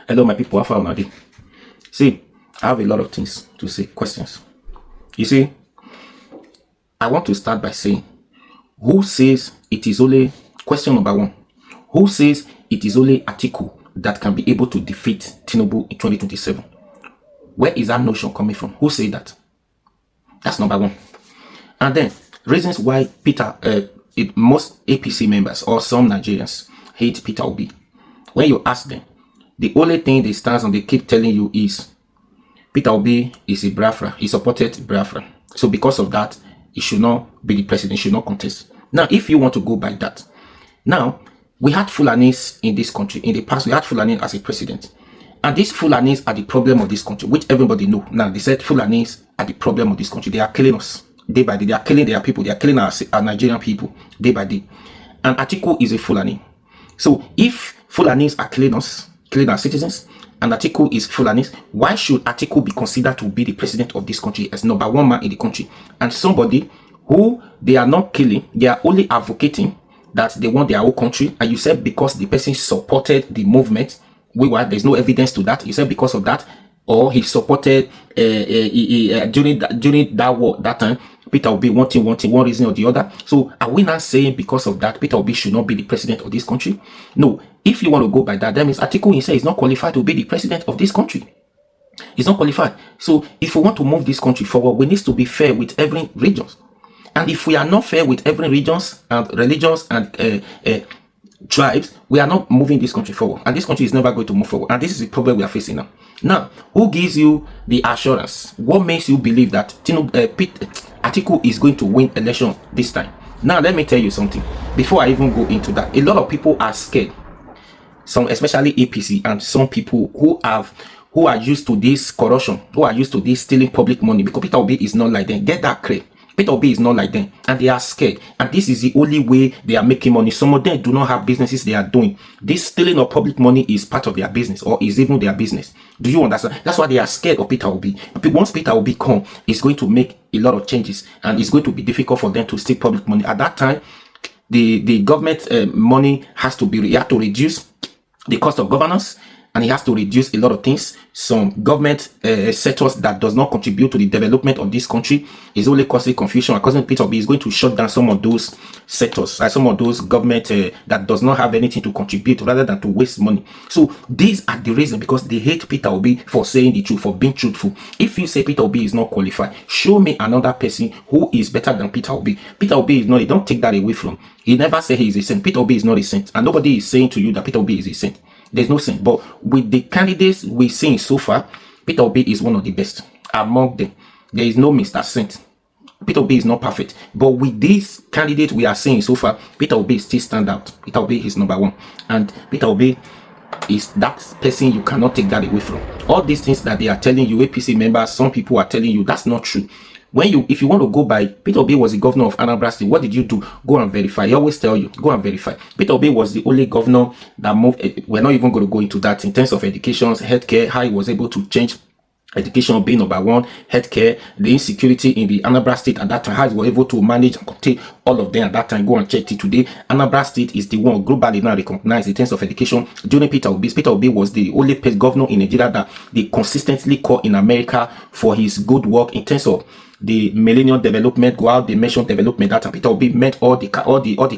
Hello, my people. How far now? See, I have a lot of things to say. Questions. You see, I want to start by saying, who says it is only question number one? Who says it is only Atiku that can be able to defeat Tinubu in 2027? Where is that notion coming from? Who said that? That's number one. And then reasons why most APC members or some Nigerians hate Peter Obi. When you ask them, the only thing they stand on, they keep telling you is Peter Obi is a Biafra. He supported Biafra. So because of that, he should not be the president, he should not contest. Now, if you want to go by that, now, we had Fulanis in this country. In the past, we had Fulanis as a president. And these Fulanis are the problem of this country, which everybody know. Now, they said Fulanis are the problem of this country. They are killing us day by day. They are killing their people. They are killing our Nigerian people day by day. And Atiku is a Fulani. So, if Fulanis are killing us, killing our citizens, and Atiku is Fulanis, why should Atiku be considered to be the president of this country as number one man in the country? And somebody who they are not killing, they are only advocating that they want their own country. And you said because the person supported the movement, there's no evidence to that. You said because of that, or he supported during that war, that time, Peter Obi wanting one reason or the other. So are we not saying because of that, Peter Obi should not be the president of this country? No. If you want to go by that, that means Atiku himself is not qualified to be the president of this country. He's not qualified. So if we want to move this country forward, we need to be fair with every region. And if we are not fair with every regions and religions and tribes, we are not moving this country forward. And this country is never going to move forward. And this is the problem we are facing now. Now, who gives you the assurance? What makes you believe that Atiku is going to win election this time? Now, let me tell you something. Before I even go into that, a lot of people are scared. Some, especially APC, and some people who are used to this corruption, who are used to this stealing public money, because Peter Obi is not like them. Get that clear. Peter Obi is not like them, and they are scared, and this is the only way they are making money. Some of them do not have businesses they are doing. This stealing of public money is part of their business, or is even their business. Do you understand? That's why they are scared of Peter Obi. Once Peter Obi comes, it's going to make a lot of changes, and it's going to be difficult for them to steal public money. At that time, the government money has to be, you have to reduce the cost of governance, and it has to reduce a lot of things. Some government sectors that does not contribute to the development of this country is only causing confusion. According to Peter Obi, is going to shut down some of those sectors, some of those government that does not have anything to contribute, rather than to waste money. So these are the reason, because they hate Peter Obi for saying the truth, for being truthful. If you say Peter Obi is not qualified, show me another person who is better than Peter Obi. Peter Obi is not. Don't take that away from. He never said he is a saint. Peter Obi is not a saint, and nobody is saying to you that Peter Obi is a saint. There's no sense. But with the candidates we've seen so far, Peter Obi is one of the best among them. There is no Mr. Saint. Peter Obi is not perfect. But with this candidate we are seeing so far, Peter Obi still stand out. Peter Obi is number one. And Peter Obi is that person, you cannot take that away from. All these things that they are telling you, APC members, some people are telling you, that's not true. If you want to go by, Peter Obi was the governor of Anambra State. What did you do? Go and verify. He always tell you, go and verify. Peter Obi was the only governor that moved. We're not even going to go into that in terms of education, healthcare, how he was able to change education being number one, healthcare, the insecurity in the Anambra State at that time, how he was able to manage and contain all of them at that time. Go and check it today. Anambra State is the one globally now recognized in terms of education. During Peter Obi was the only governor in Nigeria that they consistently call in America for his good work in terms of the millennium development, while they mentioned development. That Peter Obi met all the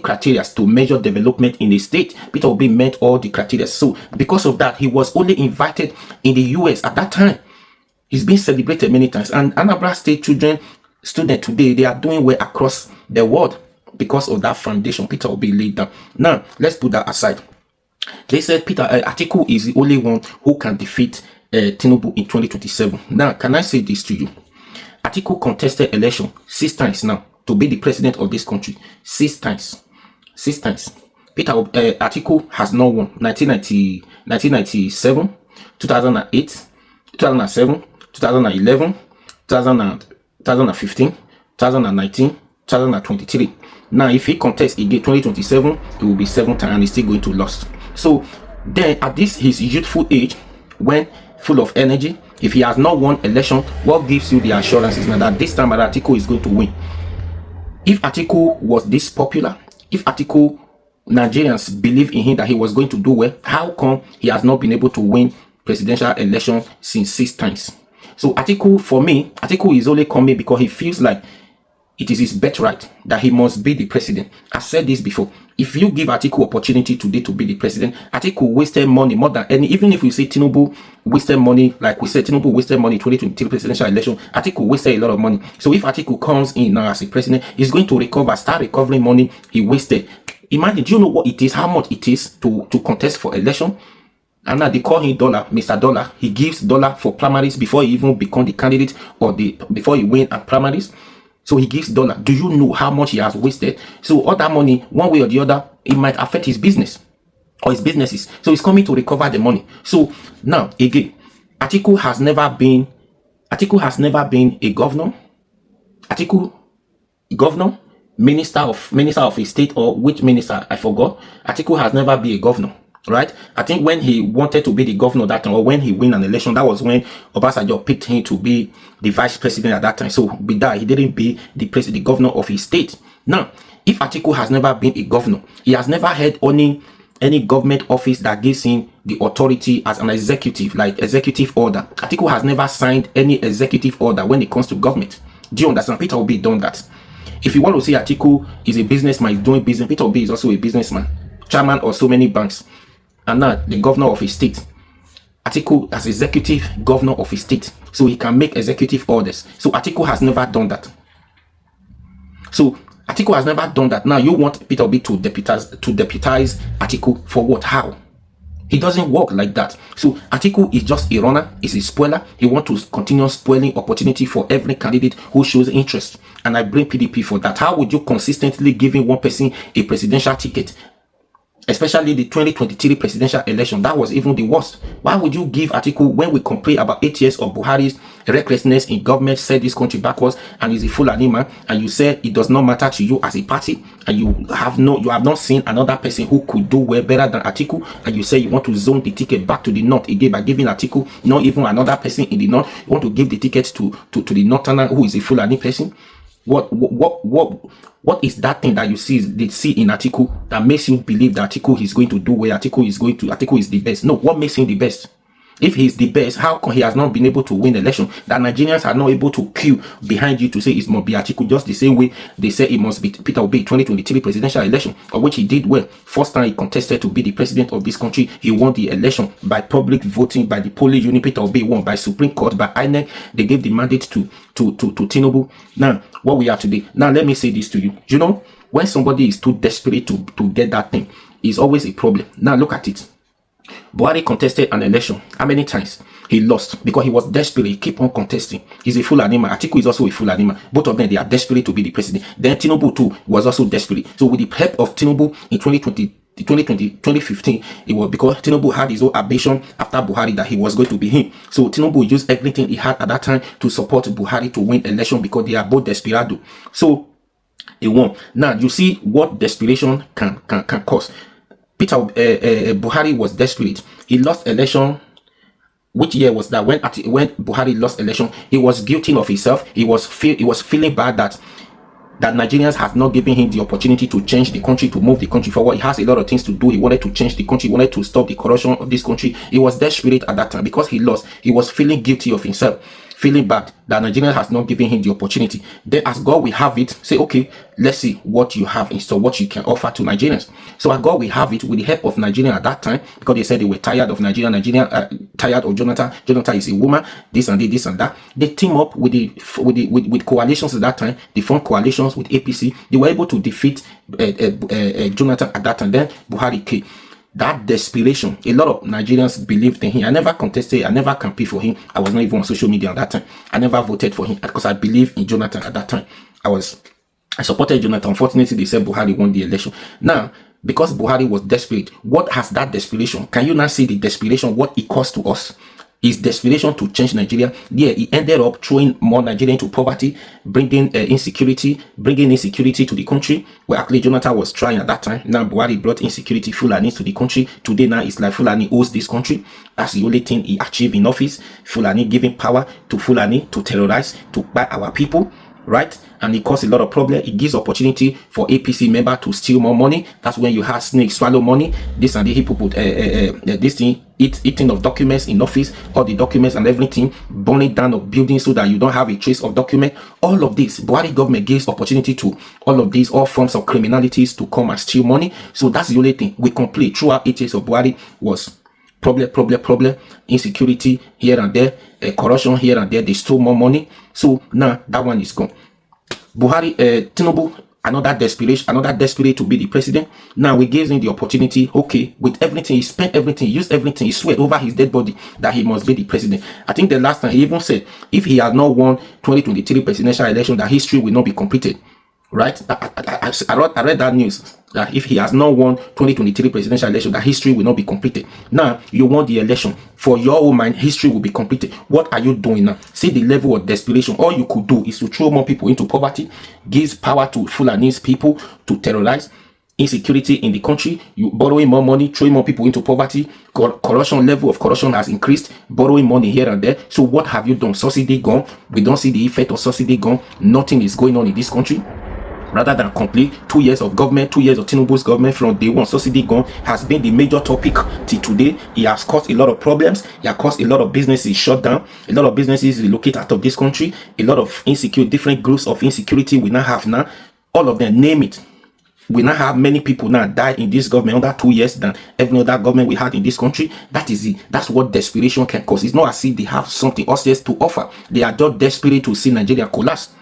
criteria to measure development in the state. Peter Obi met all the criteria. So because of that, he was only invited in the US at that time. He's been celebrated many times. And Anambra State students today, they are doing well across the world because of that foundation Peter Obi laid down. Now, let's put that aside. They said Atiku is the only one who can defeat Tinubu in 2027. Now, can I say this to you? Atiku contested election 6 times now to be the president of this country. 6 times. 6 times. Atiku has not won 1997, 2008, 2007, 2011, 2015, 2019, 2023. Now, if he contests again 2027, it will be 7 times and he's still going to lose. So then, at his youthful age, when full of energy, if he has not won election, what gives you the assurances now that this time Atiku is going to win? If Atiku was this popular, if Nigerians believe in him that he was going to do well, how come he has not been able to win presidential election since 6 times. So Atiku, for me, Atiku is only coming because he feels like it is his birthright that he must be the president. I've said this before. If you give Atiku opportunity today to be the president, Atiku wasted money more than any. Even if we say Tinubu wasted money, like we said, Tinubu wasted money 2023 presidential election, Atiku wasted a lot of money. So if Atiku comes in now as a president, he's going to recover, start recovering money he wasted. Imagine, do you know what it is, how much it is to contest for election? And now they call him Dollar, Mr. Dollar. He gives dollar for primaries before he even become the candidate or before he win at primaries. So he gives dollar. Do you know how much he has wasted? So all that money, one way or the other, it might affect his business or his businesses. So he's coming to recover the money. So now again, Atiku has never been a governor. Atiku, governor, minister of a state, or which minister I forgot. Atiku has never been a governor. Right? I think when he wanted to be the governor that time, or when he win an election, that was when Obasanjo picked him to be the vice president at that time. So with that, he didn't be the governor of his state. Now, if Atiku has never been a governor, he has never had any government office that gives him the authority as an executive, like executive order. Atiku has never signed any executive order when it comes to government. Do you understand? Peter Obi done that. If you want to say Atiku is a businessman, he's doing business, Peter Obi is also a businessman, chairman of so many banks. And now the governor of his state, Atiku as executive governor of his state, so he can make executive orders. So Atiku has never done that. So Atiku has never done that. Now you want Peter Obi to deputize Atiku for what? How? He doesn't work like that. So Atiku is just a runner, is a spoiler. He wants to continue spoiling opportunity for every candidate who shows interest. And I blame PDP for that. How would you consistently giving one person a presidential ticket? Especially the 2023 presidential election, that was even the worst. Why would you give Atiku, when we complain about 8 years of Buhari's recklessness in government, set this country backwards, and is a full animal, and you say it does not matter to you as a party, and you have not seen another person who could do well better than Atiku, and you say you want to zone the ticket back to the north again by giving Atiku not even another person in the north. You want to give the ticket to the northerner who is a full animal person. What is that thing that you see in Atiku that makes you believe that Atiku is going to do well? Atiku is the best. No, what makes him the best? If he's the best, how come he has not been able to win the election? That Nigerians are not able to queue behind you to say it must be Atiku, just the same way they say it must be Peter Obi 2023 presidential election, of which he did well. First time he contested to be the president of this country, he won the election by public voting, by the polling unit. Peter Obi won by Supreme Court, by INEC. They gave the mandate to Tinubu. Now, what we have today. Now, let me say this to you. You know, when somebody is too desperate to get that thing, it's always a problem. Now, look at it. Buhari contested an election. How many times? He lost because he was desperate. He keep on contesting. He's a full animal. Atiku is also a full animal. Both of them, they are desperate to be the president. Then Tinubu too was also desperate. So with the help of Tinubu in 2015, it was because Tinubu had his own ambition after Buhari that he was going to be him. So Tinubu used everything he had at that time to support Buhari to win election because they are both desperado. So he won. Now you see what desperation can cause. Buhari was desperate. He lost election. Which year was that? When Buhari lost election, he was guilty of himself. He was feeling bad that Nigerians have not given him the opportunity to change the country, to move the country forward. He has a lot of things to do. He wanted to change the country. He wanted to stop the corruption of this country. He was desperate at that time because he lost. He was feeling guilty of himself, feeling bad that Nigeria has not given him the opportunity. Then as God will have it, say, okay, let's see what you have in store, what you can offer to Nigerians. So as God will have it, with the help of Nigeria at that time, because they said they were tired of Nigeria, tired of Jonathan. Jonathan is a woman, this and that. They team up with coalitions at that time. They formed coalitions with APC. They were able to defeat Jonathan at that time. Then Buhari came. That desperation, a lot of Nigerians believed in him. I never contested, I never campaigned for him. I was not even on social media at that time. I never voted for him because I believed in Jonathan at that time. I supported Jonathan. Unfortunately, they said Buhari won the election. Now, because Buhari was desperate, what has that desperation? Can you now see the desperation, what it cost to us? His desperation to change Nigeria. Yeah, he ended up throwing more Nigerians into poverty, bringing insecurity to the country, where actually Jonathan was trying at that time. Now Buhari brought insecurity, Fulani to the country. Today now it's like Fulani owns this country. That's the only thing he achieved in office. Fulani giving power to Fulani to terrorize, to buy our people. right? And it causes a lot of problem. It gives opportunity for APC member to steal more money. That's when you have snakes swallow money. This and the people put this thing, eating of documents in office, all the documents and everything, burning down of buildings so that you don't have a trace of document. All of this, Buhari government gives opportunity to all of these, all forms of criminalities to come and steal money. So that's the only thing we complain throughout 8 years of Buhari was problem, insecurity here and there, corruption here and there. They stole more money. So now that one is gone. Buhari, Tinubu, another desperate to be the president. Now we gave him the opportunity. Okay, with everything, he spent everything, he used everything, he sweat over his dead body that he must be the president. I think the last time he even said, if he has not won 2023 presidential election, that history will not be completed. Right? I read that news. That if he has not won 2023 presidential election, that history will not be completed. Now, you won the election. For your own mind, history will be completed. What are you doing now? See the level of desperation. All you could do is to throw more people into poverty, gives power to Fulanese people to terrorize, insecurity in the country, you borrowing more money, throwing more people into poverty, corruption, level of corruption has increased, borrowing money here and there. So what have you done? Subsidy gone. We don't see the effect of subsidy gone. Nothing is going on in this country. Rather than complete 2 years of government, 2 years of Tinubu's government from day one, subsidy gone has been the major topic till today. It has caused a lot of problems. It has caused a lot of businesses shut down. A lot of businesses relocate out of this country. A lot of different groups of insecurity we now have now. All of them, name it. We now have many people now die in this government under 2 years than every other government we had in this country. That is it. That's what desperation can cause. It's not as if they have something else to offer. They are just desperate to see Nigeria collapse.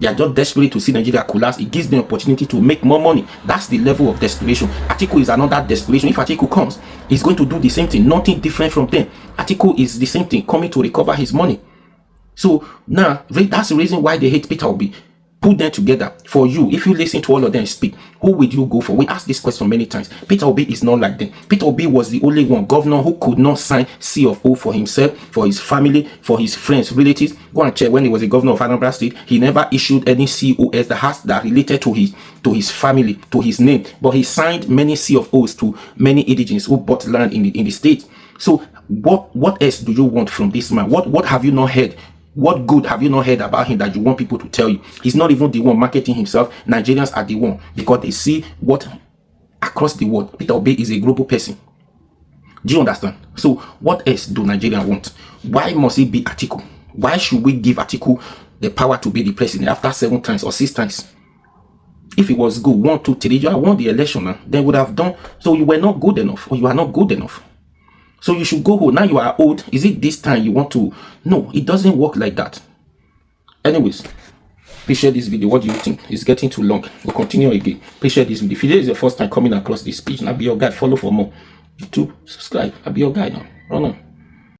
They are just desperate to see Nigeria collapse. It gives them opportunity to make more money. That's the level of desperation. Atiku is another desperation. If Atiku comes, he's going to do the same thing. Nothing different from them. Atiku is the same thing, coming to recover his money. So now, that's the reason why they hate Peter Obi. Put them together. For you, if you listen to all of them speak, who would you go for? We asked this question many times. Peter Obi is not like them. Peter Obi was the only one governor who could not sign C of O for himself, for his family, for his friends, relatives. Go and check when he was a governor of Anambra State. He never issued any COS that related to his family, to his name. But he signed many C of O's to many indigents who bought land in the state. So what else do you want from this man? What have you not heard? What good have you not heard about him that you want people to tell you? He's not even the one marketing himself. Nigerians are the one, because they see what across the world. Peter Obi is a global person. Do you understand? So what else do Nigerians want? Why must it be Atiku? Why should we give Atiku the power to be the president after 7 times or 6 times? If it was good, 1, 2, 3, you have won the election now, then would have done. So you were not good enough, or you are not good enough. So you should go home. Now you are old. Is it this time you want to? No, it doesn't work like that. Anyways, please share this video. What do you think? It's getting too long. We'll continue again. Please share this video. If it is your first time coming across this page, I'll be your guide. Follow for more. YouTube, subscribe. I'll be your guide now. Run on.